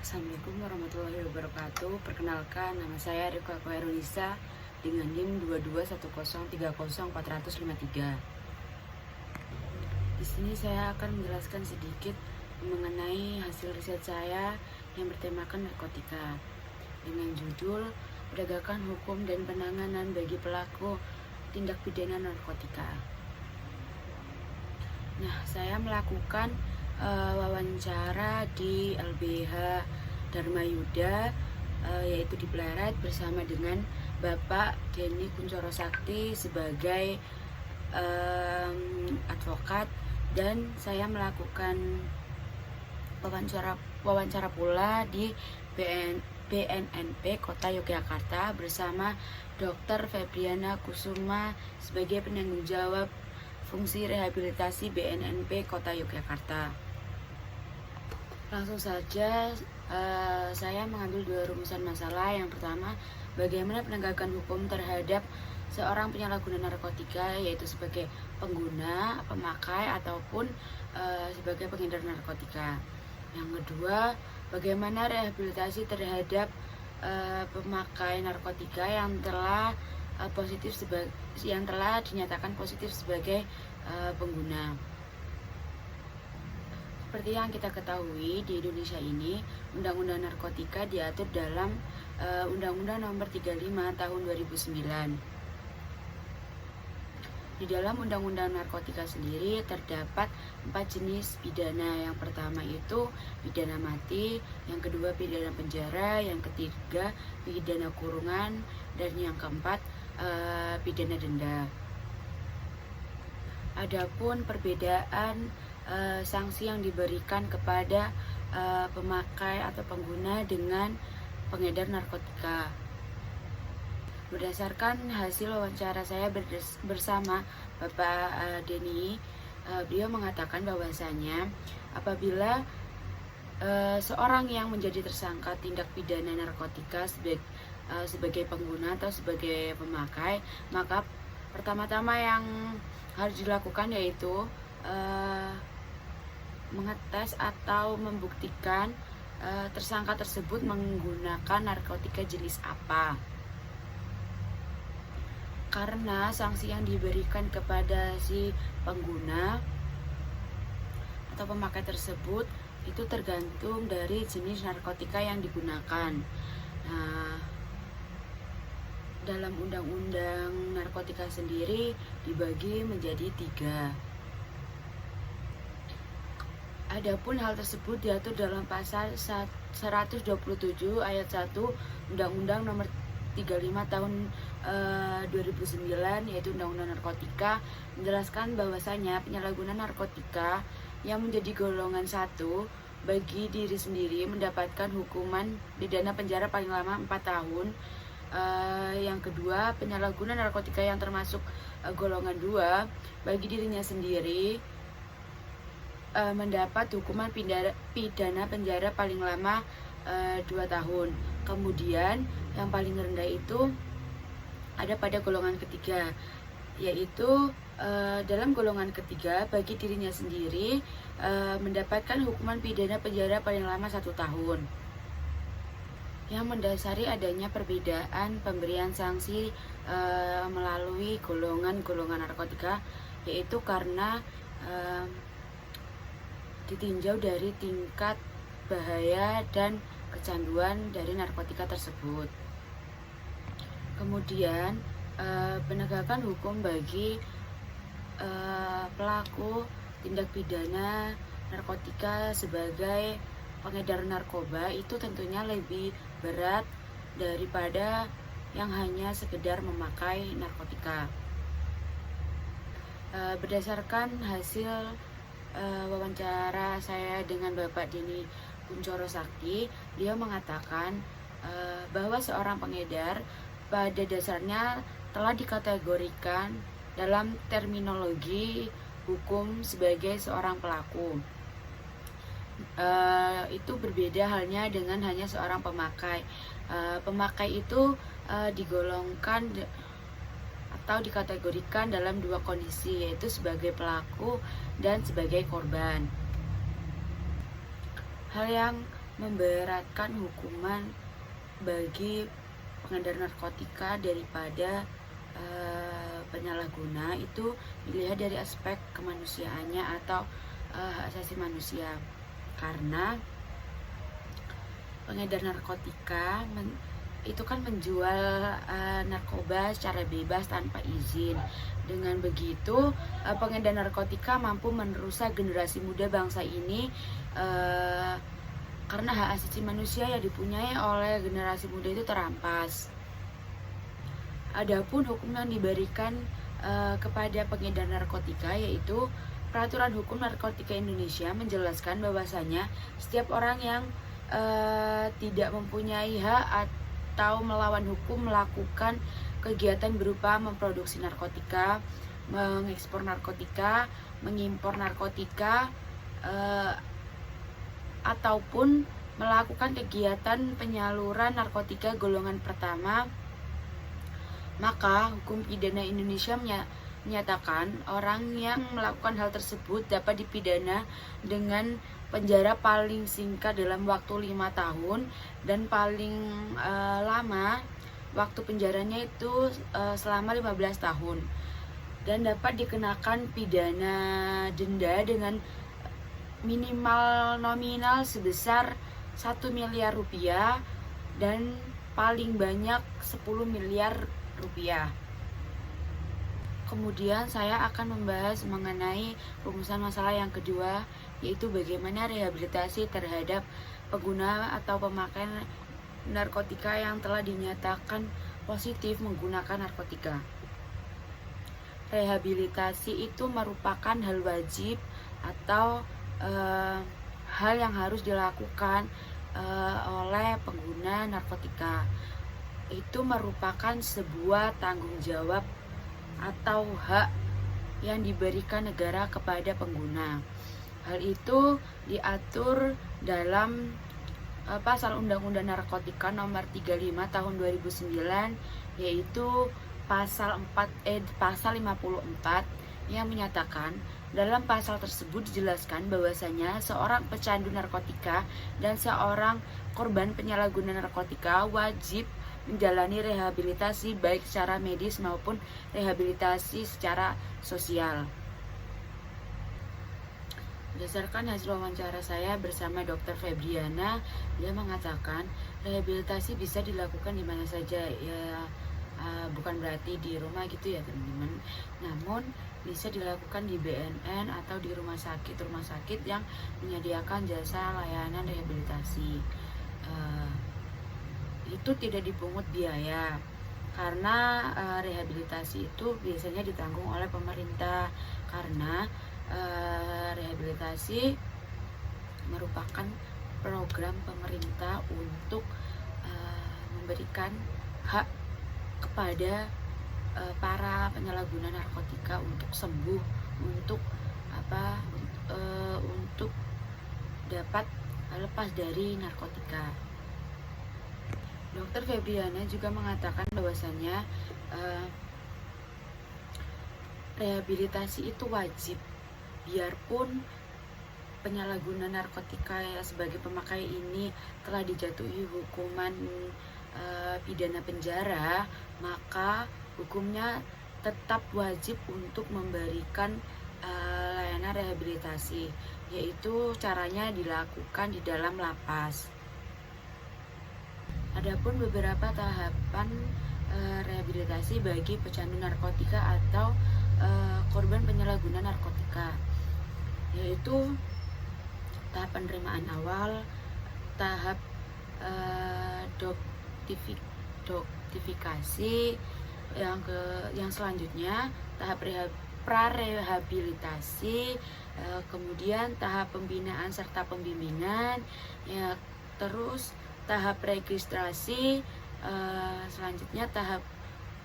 Assalamualaikum warahmatullahi wabarakatuh. Perkenalkan, nama saya Rifka Khairunisa dengan NIM 221030453. Di sini saya akan menjelaskan sedikit mengenai hasil riset saya yang bertemakan narkotika dengan judul Penegakan Hukum dan Penanganan bagi Pelaku Tindak Pidana Narkotika. Nah, saya melakukan wawancara di LBH Dharma Yuda, yaitu di Pleret bersama dengan Bapak Denny Kuncoro Sakti sebagai advokat, dan saya melakukan wawancara pula di BNNP Kota Yogyakarta bersama Dr. Febriana Kusuma sebagai penanggung jawab fungsi rehabilitasi BNNP Kota Yogyakarta. Langsung saja saya mengambil dua rumusan masalah. Yang pertama, bagaimana penegakan hukum terhadap seorang penyalahguna narkotika, yaitu sebagai pengguna, pemakai, ataupun sebagai pengedar narkotika. Yang kedua, bagaimana rehabilitasi terhadap pemakai narkotika yang telah dinyatakan positif sebagai pengguna. Seperti yang kita ketahui, di Indonesia ini Undang-Undang Narkotika diatur dalam Undang-Undang Nomor 35 Tahun 2009. Di dalam Undang-Undang Narkotika sendiri terdapat 4 jenis pidana. Yang pertama itu pidana mati, yang kedua pidana penjara, yang ketiga pidana kurungan, dan yang keempat pidana denda. Adapun perbedaan sanksi yang diberikan kepada pemakai atau pengguna dengan pengedar narkotika. Berdasarkan hasil wawancara saya bersama Bapak Denny, beliau mengatakan bahwasanya apabila seorang yang menjadi tersangka tindak pidana narkotika sebagai pengguna atau sebagai pemakai, maka pertama-tama yang harus dilakukan yaitu mengetes atau membuktikan tersangka tersebut menggunakan narkotika jenis apa. Karena sanksi yang diberikan kepada si pengguna atau pemakai tersebut itu tergantung dari jenis narkotika yang digunakan. Nah, dalam undang-undang narkotika sendiri dibagi menjadi 3. Adapun hal tersebut diatur dalam pasal 127 ayat 1 Undang-Undang Nomor 35 Tahun 2009, yaitu Undang-Undang Narkotika, menjelaskan bahwasanya penyalahguna narkotika yang menjadi golongan 1 bagi diri sendiri mendapatkan hukuman pidana penjara paling lama 4 tahun. Yang kedua, penyalahguna narkotika yang termasuk golongan 2 bagi dirinya sendiri mendapat hukuman pidana penjara paling lama 2 tahun. Kemudian yang paling rendah itu ada pada golongan ketiga, yaitu dalam golongan ketiga bagi dirinya sendiri mendapatkan hukuman pidana penjara paling lama 1 tahun. Yang mendasari adanya perbedaan pemberian sanksi melalui golongan-golongan narkotika, yaitu karena ditinjau dari tingkat bahaya dan kecanduan dari narkotika tersebut. Kemudian penegakan hukum bagi pelaku tindak pidana narkotika sebagai pengedar narkoba itu tentunya lebih berat daripada yang hanya sekedar memakai narkotika. Berdasarkan hasil wawancara saya dengan Bapak Denny Kuncoro Sakti, beliau mengatakan bahwa seorang pengedar pada dasarnya telah dikategorikan dalam terminologi hukum sebagai seorang pelaku. Itu berbeda halnya dengan hanya seorang pemakai. Pemakai itu digolongkan atau dikategorikan dalam 2 kondisi, yaitu sebagai pelaku dan sebagai korban. Hal yang memberatkan hukuman bagi pengedar narkotika daripada penyalahguna itu dilihat dari aspek kemanusiaannya atau hak asasi manusia, karena pengedar narkotika itu kan menjual narkoba secara bebas tanpa izin. Dengan begitu pengedar narkotika mampu merusak generasi muda bangsa ini karena hak asasi manusia yang dipunyai oleh generasi muda itu terampas. Adapun hukum yang diberikan kepada pengedar narkotika yaitu Peraturan Hukum Narkotika Indonesia menjelaskan bahwasanya setiap orang yang tidak mempunyai hak atau melawan hukum melakukan kegiatan berupa memproduksi narkotika, mengekspor narkotika, mengimpor narkotika, ataupun melakukan kegiatan penyaluran narkotika golongan pertama, maka hukum pidana Indonesia menyatakan orang yang melakukan hal tersebut dapat dipidana dengan penjara paling singkat dalam waktu 5 tahun dan paling lama waktu penjaranya itu selama 15 tahun, dan dapat dikenakan pidana denda dengan minimal nominal sebesar 1 miliar rupiah dan paling banyak 10 miliar rupiah. Kemudian saya akan membahas mengenai rumusan masalah yang kedua, yaitu bagaimana rehabilitasi terhadap pengguna atau pemakai narkotika yang telah dinyatakan positif menggunakan narkotika. Rehabilitasi itu merupakan hal wajib atau hal yang harus dilakukan oleh pengguna narkotika. Itu merupakan sebuah tanggung jawab atau hak yang diberikan negara kepada pengguna. Hal itu diatur dalam Pasal Undang-Undang Narkotika Nomor 35 Tahun 2009, yaitu Pasal 54 yang menyatakan dalam pasal tersebut dijelaskan bahwasanya seorang pecandu narkotika dan seorang korban penyalahguna narkotika wajib menjalani rehabilitasi baik secara medis maupun rehabilitasi secara sosial. Berdasarkan hasil wawancara saya bersama Dr. Febriana, dia mengatakan rehabilitasi bisa dilakukan di mana saja, ya bukan berarti di rumah gitu ya teman-teman, namun bisa dilakukan di BNN atau di rumah sakit yang menyediakan jasa layanan rehabilitasi. Itu tidak dipungut biaya karena rehabilitasi itu biasanya ditanggung oleh pemerintah, karena rehabilitasi merupakan program pemerintah untuk memberikan hak kepada para penyalahguna narkotika untuk sembuh, untuk untuk dapat lepas dari narkotika. Dr. Febriana juga mengatakan bahwasanya rehabilitasi itu wajib, biarpun penyalahguna narkotika sebagai pemakai ini telah dijatuhi hukuman pidana penjara, maka hukumnya tetap wajib untuk memberikan layanan rehabilitasi, yaitu caranya dilakukan di dalam lapas. Adapun beberapa tahapan rehabilitasi bagi pecandu narkotika atau korban penyalahguna narkotika, yaitu tahap penerimaan awal, tahap doktifikasi, yang selanjutnya tahap pra-rehabilitasi, kemudian tahap pembinaan serta pembimbingan, ya, terus tahap registrasi, selanjutnya tahap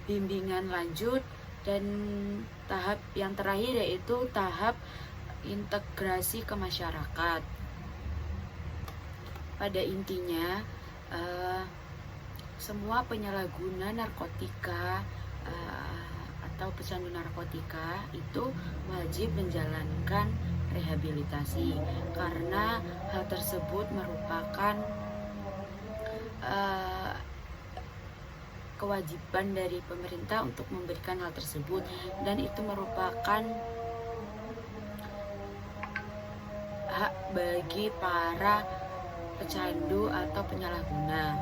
bimbingan lanjut, dan tahap yang terakhir yaitu tahap integrasi ke masyarakat. Pada intinya semua penyalahguna narkotika atau pecandu narkotika itu wajib menjalankan rehabilitasi, karena hal tersebut merupakan kewajiban dari pemerintah untuk memberikan hal tersebut, dan itu merupakan hak bagi para pecandu atau penyalahguna.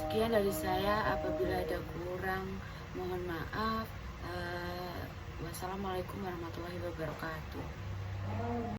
Sekian dari saya, apabila ada kurang mohon maaf. Wassalamualaikum warahmatullahi wabarakatuh.